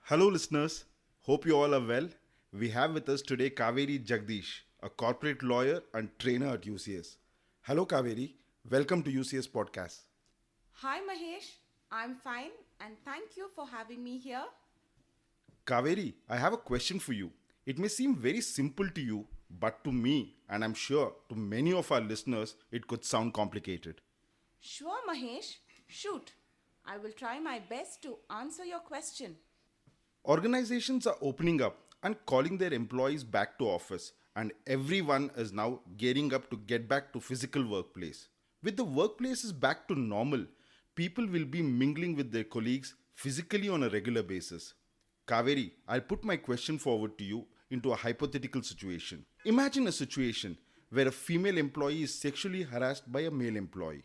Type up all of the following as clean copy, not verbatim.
Hello, listeners. Hope you all are well. We have with us today Kaveri Jagdish, a corporate lawyer and trainer at UCS. Hello, Kaveri. Welcome to UCS podcast. Hi Mahesh, I'm fine and thank you for having me here. Kaveri, I have a question for you. It may seem very simple to you, but to me, and I'm sure to many of our listeners, it could sound complicated. Sure, Mahesh, shoot. I will try my best to answer your question. Organizations are opening up and calling their employees back to office, and everyone is now gearing up to get back to physical workplace. With the workplaces back to normal, people will be mingling with their colleagues physically on a regular basis. Kaveri, I'll put my question forward to you into a hypothetical situation. Imagine a situation where a female employee is sexually harassed by a male employee.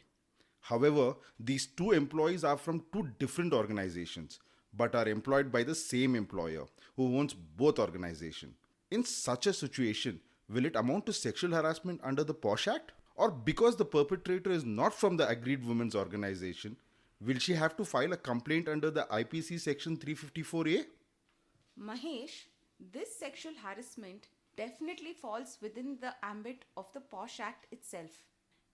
However, these two employees are from two different organizations but are employed by the same employer who owns both organizations. In such a situation, will it amount to sexual harassment under the POSH Act? Or because the perpetrator is not from the agreed women's organization, will she have to file a complaint under the IPC section 354A? Mahesh, this sexual harassment definitely falls within the ambit of the POSH Act itself.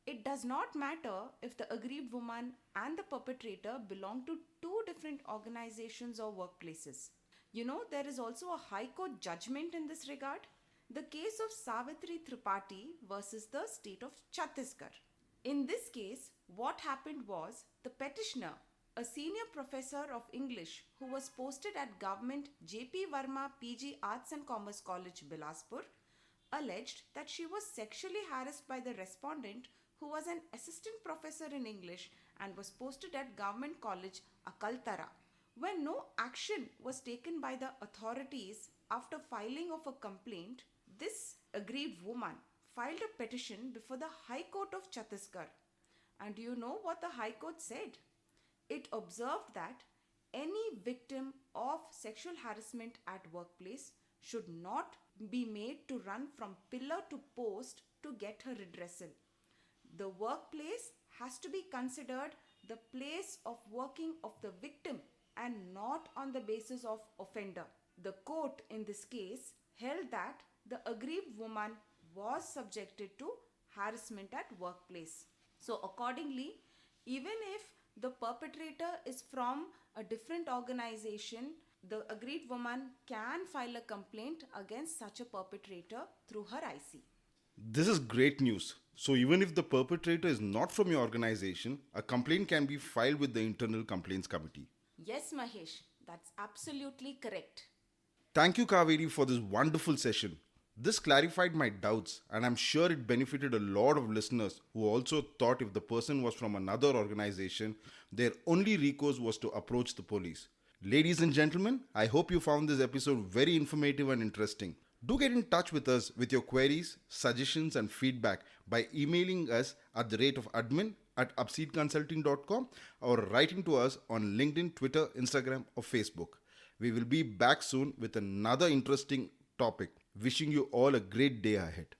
It does not matter if the aggrieved woman and the perpetrator belong to two different organizations or workplaces. There is also a High Court judgment in this regard. The case of Savitri Tripathi versus the state of Chhattisgarh. In this case, what happened was the petitioner, a senior professor of English who was posted at Government J.P. Verma PG Arts and Commerce College, Bilaspur, alleged that she was sexually harassed by the respondent who was an assistant professor in English and was posted at Government College, Akaltara. When no action was taken by the authorities after filing of a complaint, this aggrieved woman filed a petition before the High Court of Chhattisgarh. And do you know what the High Court said? It observed that any victim of sexual harassment at workplace should not be made to run from pillar to post to get her redressal. The workplace has to be considered the place of working of the victim and not on the basis of offender. The court in this case held that the aggrieved woman was subjected to harassment at workplace. So accordingly, even if the perpetrator is from a different organization, the aggrieved woman can file a complaint against such a perpetrator through her IC. This is great news. So, even if the perpetrator is not from your organization, a complaint can be filed with the Internal Complaints Committee. Yes, Mahesh, that's absolutely correct. Thank you, Kaveri, for this wonderful session. This clarified my doubts, and I'm sure it benefited a lot of listeners who also thought if the person was from another organization, their only recourse was to approach the police. Ladies and gentlemen, I hope you found this episode very informative and interesting. Do get in touch with us with your queries, suggestions, and feedback by emailing us at the rate of admin@upseedconsulting.com or writing to us on LinkedIn, Twitter, Instagram, or Facebook. We will be back soon with another interesting topic. Wishing you all a great day ahead.